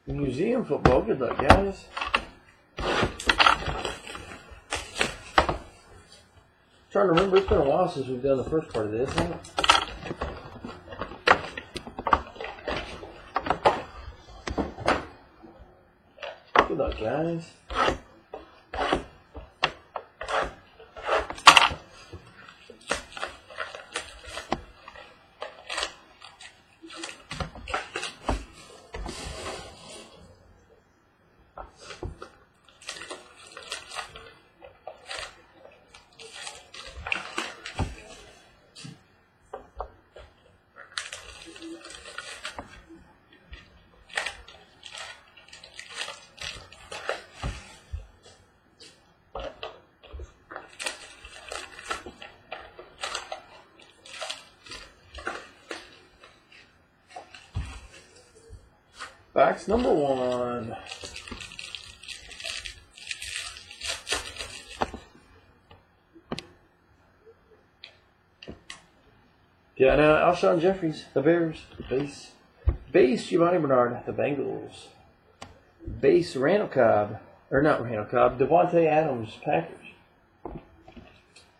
Museum football. Good luck, guys. Trying to remember, it's been a while since we've done the first part of this, hasn't it? Good luck, guys. Box number 1. Got Alshon Jeffries, the Bears. Base. Base Giovanni Bernard, the Bengals. Base Randall Cobb, or not Randall Cobb, Devontae Adams, Packers.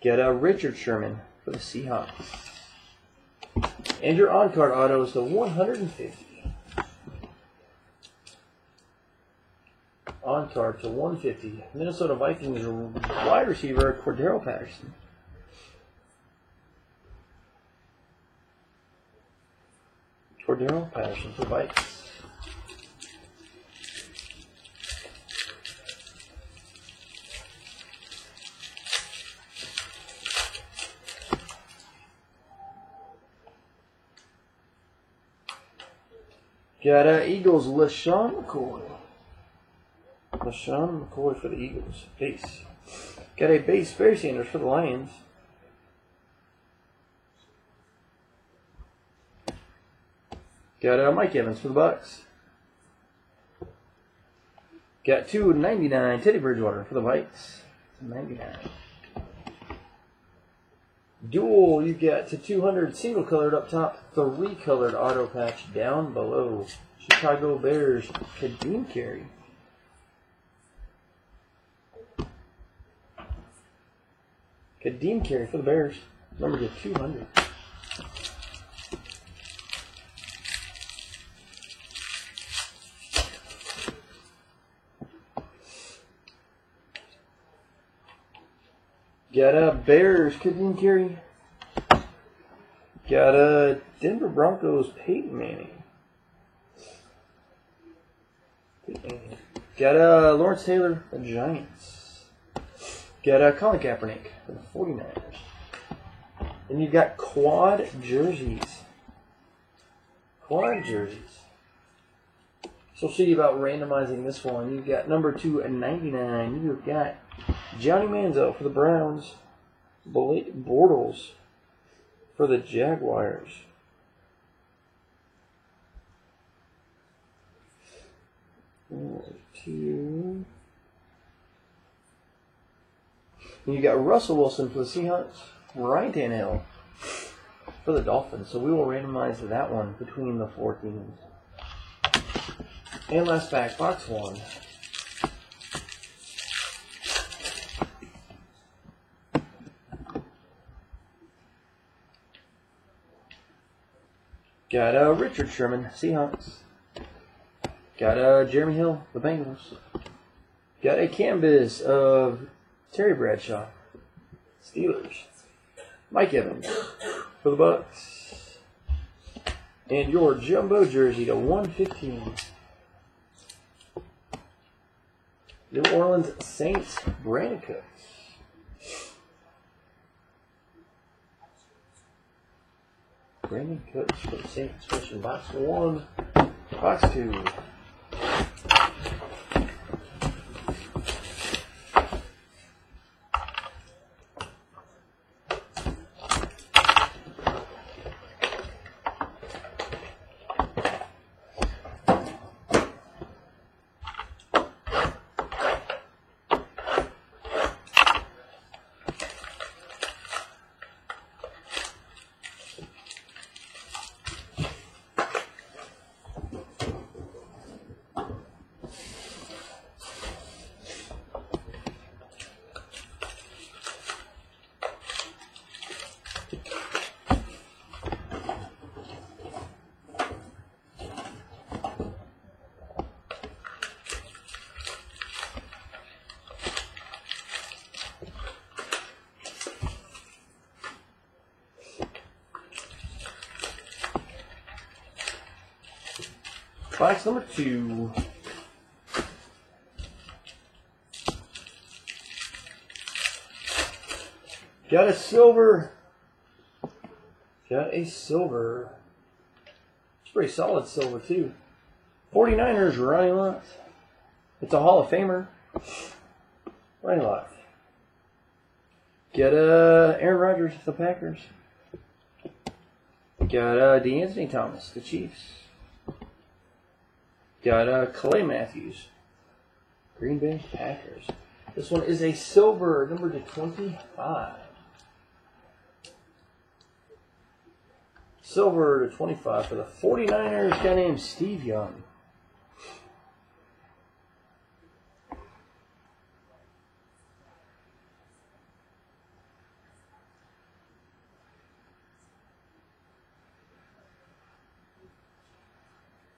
Got Richard Sherman for the Seahawks. And your on-card auto is the 150. On card to 150. Minnesota Vikings wide receiver Cordero Patterson. Cordero Patterson for Vikings. Got Eagles LaShawn McCoy. LaShawn McCoy for the Eagles. Base. Got a base Barry Sanders for the Lions. Got Mike Evans for the Bucks. Got 299 Teddy Bridgewater for the Vikes. 99. Dual, you got to 200 single colored up top, 3 colored auto patch down below. Chicago Bears Kadeem Carey. Kadeem Carey for the Bears, number to 200. Got Bears, Kadeem Carey. Got Denver Broncos, Peyton Manning. Got Lawrence Taylor, the Giants. Got Colin Kaepernick for the 49ers. And you've got quad jerseys. Quad jerseys. So see about randomizing this one. You've got number 299. You've got Johnny Manziel for the Browns. Blake Bortles for the Jaguars. Two. You got Russell Wilson for the Seahawks. Ryan Tannehill for the Dolphins. So we will randomize that one between the 4 teams. And last pack, box 1. Got Richard Sherman, Seahawks. Got Jeremy Hill, the Bengals. Got a canvas of Terry Bradshaw, Steelers. Mike Evans for the Bucks. And your jumbo jersey to 115. New Orleans Saints, Brandon Cooks. Brandon Cooks for the Saints. Question box 1, box 2. Box number 2. Got a silver. Got a silver. It's pretty solid silver too. 49ers running lot. It's a Hall of Famer. Running lot. Got Aaron Rodgers, the Packers. Got DeAnthony Thomas, the Chiefs. Got Clay Matthews, Green Bay Packers. This one is a silver, number to 25. Silver to 25 for the 49ers, guy named Steve Young.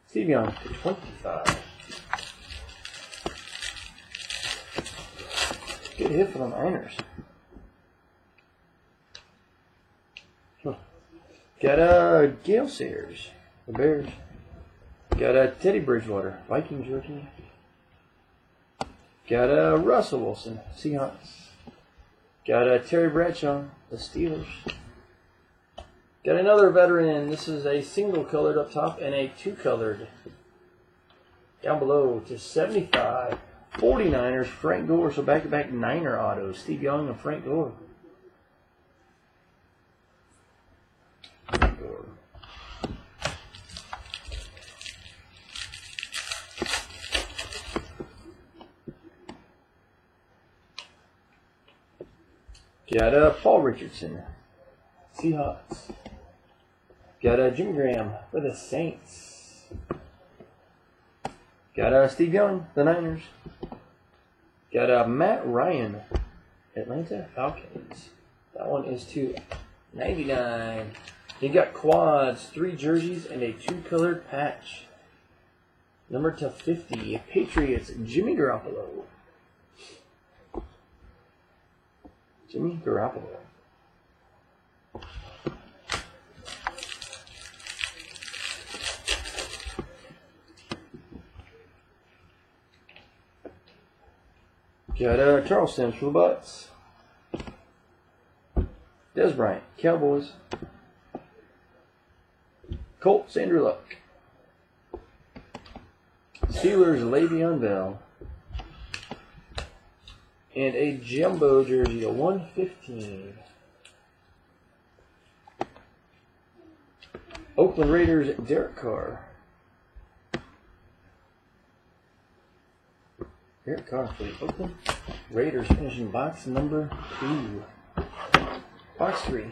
Steve Young to 25. Good hit for the Niners. Got Gale Sayers, the Bears. Got Teddy Bridgewater, Vikings rookie. Got Russell Wilson, Seahawks. Got Terry Bradshaw, the Steelers. Got another veteran. This is a single colored up top and a 2-colored down below to 75. 49ers, Frank Gore. So back-to-back Niner autos. Steve Young and Frank Gore. Got Paul Richardson, Seahawks. Got Jimmy Graham for the Saints. Got Steve Young, the Niners. Got Matt Ryan, Atlanta Falcons. That one is to 99. You got quads, 3 jerseys, and a 2-colored patch. Number to 50, Patriots, Jimmy Garoppolo. Jimmy Garoppolo. Got Charles Sims for the Bucks. Des Bryant, Cowboys. Colts, Andrew Luck. Steelers, Le'Veon Bell. And a jumbo jersey to 115. Oakland Raiders, Derek Carr. Derek Carr for the Oakland Raiders, finishing box number 2. Box 3.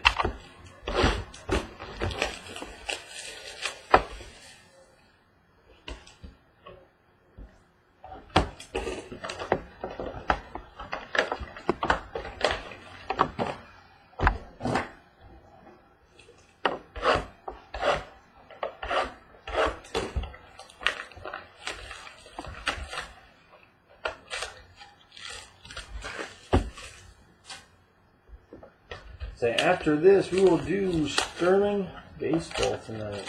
So after this, we will do Sterling Baseball tonight.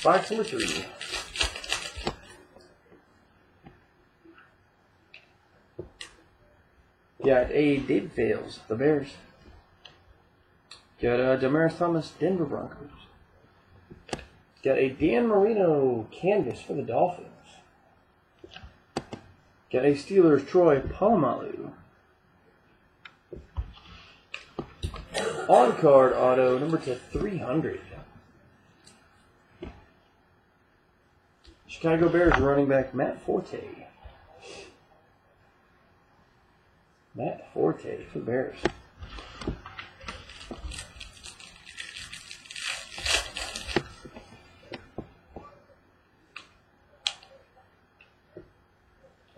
Box number 3. Got a David Fales, the Bears. Got a Demaryius Thomas, Denver Broncos. Got a Dan Marino canvas for the Dolphins. Got a Steelers Troy Polamalu. On card auto number to 300. Chicago Bears running back Matt Forte. Matt Forte for the Bears.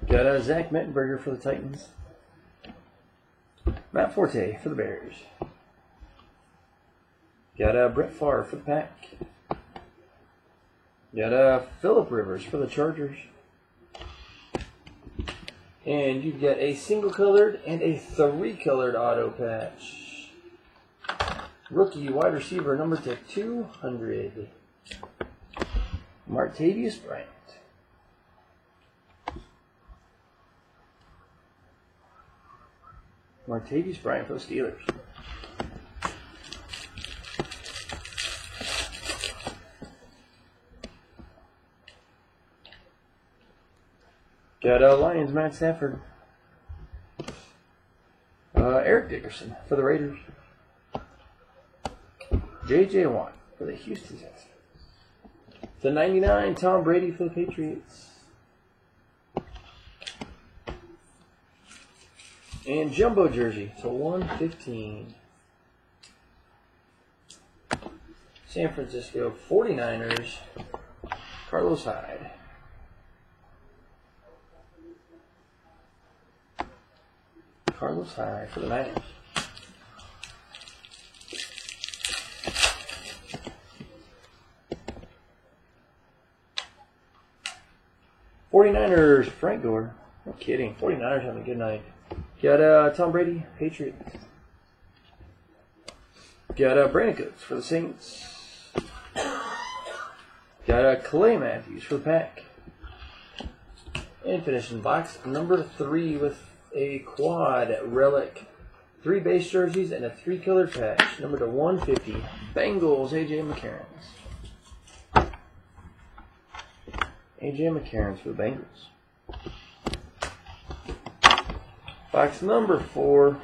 Got a Zach Mettenberger for the Titans. Matt Forte for the Bears. Got Brett Favre for the Pack. Got Phillip Rivers for the Chargers. And you've got a single colored and a 3-colored auto patch. Rookie wide receiver number to 200. Martavius Bryant. Martavius Bryant for the Steelers. Got Lions, Matt Stafford. Eric Dickerson for the Raiders. J.J. Watt for the Houston Texans. To 99, Tom Brady for the Patriots. And Jumbo Jersey to 115. San Francisco 49ers, Carlos Hyde. Carlos Hyde for the Niners. '49ers, Frank Gore. No kidding. 49ers having a good night. Got Tom Brady, Patriots. Got Brandon Cooks for the Saints. Got Clay Matthews for the Pack. And finishing box number 3 with a quad relic. 3 base jerseys and a 3-colored patch. Number to 150. Bengals, A.J. McCarron's. A.J. McCarron's for the Bengals. Box number 4.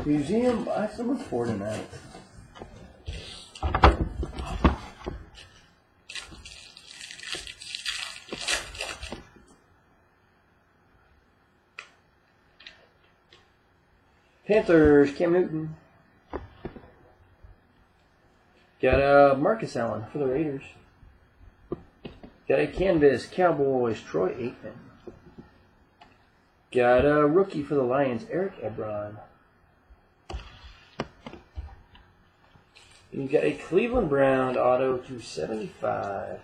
Museum box number 4 tonight. Panthers, Cam Newton. Got Marcus Allen for the Raiders. Got a canvas, Cowboys, Troy Aikman. Got a rookie for the Lions, Eric Ebron. You got a Cleveland Brown auto to 75.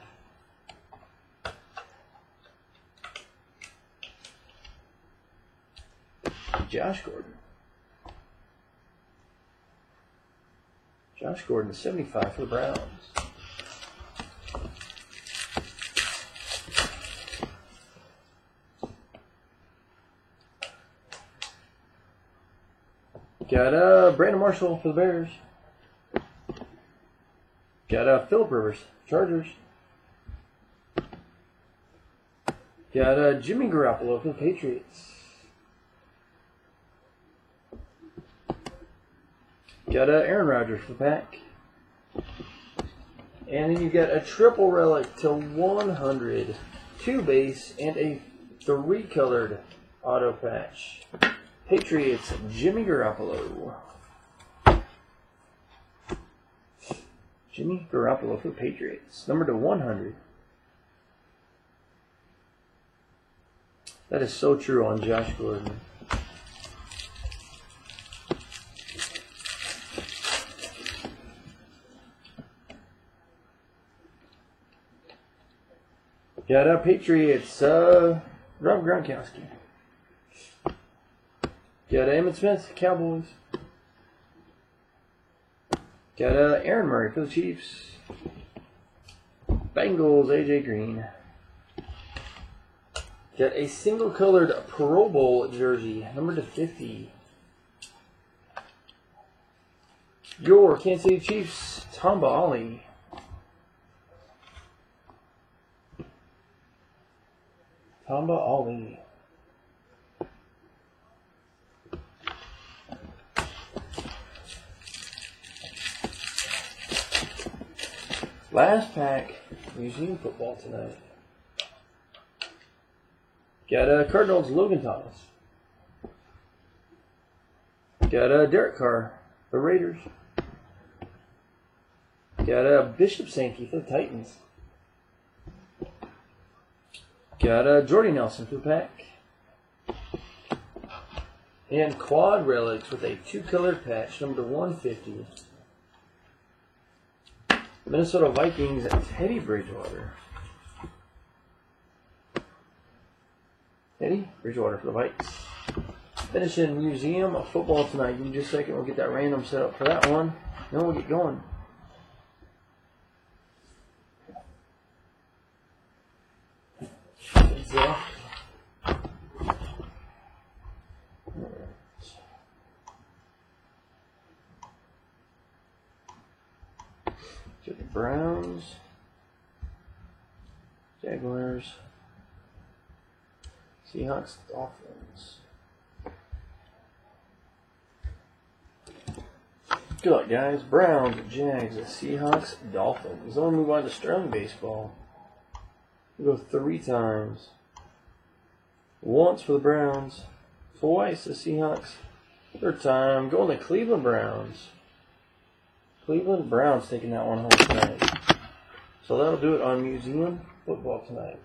Josh Gordon. Josh Gordon, 75 for the Browns. Got Brandon Marshall for the Bears. Got Phillip Rivers, Chargers. Got Jimmy Garoppolo for the Patriots. Got Aaron Rodgers for the Pack. And then you got a triple relic to 100. 2 base and a 3-colored auto patch. Patriots, Jimmy Garoppolo. Jimmy Garoppolo for the Patriots. Number to 100. That is so true on Josh Gordon. Got Patriots, Rob Gronkowski. Got Emmitt Smith, Cowboys. Got Aaron Murray for the Chiefs. Bengals, AJ Green. Got a single colored Pro Bowl jersey, number /50. Your Kansas City Chiefs, Tamba Ali. Tamba Ali. Last pack, Museum football tonight. Got Cardinals, Logan Thomas. Got Derek Carr, the Raiders. Got Bishop Sankey for the Titans. Got Jordy Nelson for the pack. And Quad Relics with a 2-colored patch, number /150. Minnesota Vikings, Teddy Bridgewater. Teddy Bridgewater for the Vikes. Finishing Museum of Football tonight. Give me just a second. We'll get that random set up for that one. Then we'll get going. Get the Browns, Jaguars, Seahawks, Dolphins. Good luck, guys. Browns, Jags, Seahawks, Dolphins. Then we'll move on to Sterling Baseball. We'll go 3 times. Once for the Browns, twice the Seahawks. 3rd time, going to Cleveland Browns. Cleveland Browns taking that one home tonight. So that'll do it on Museum Football tonight.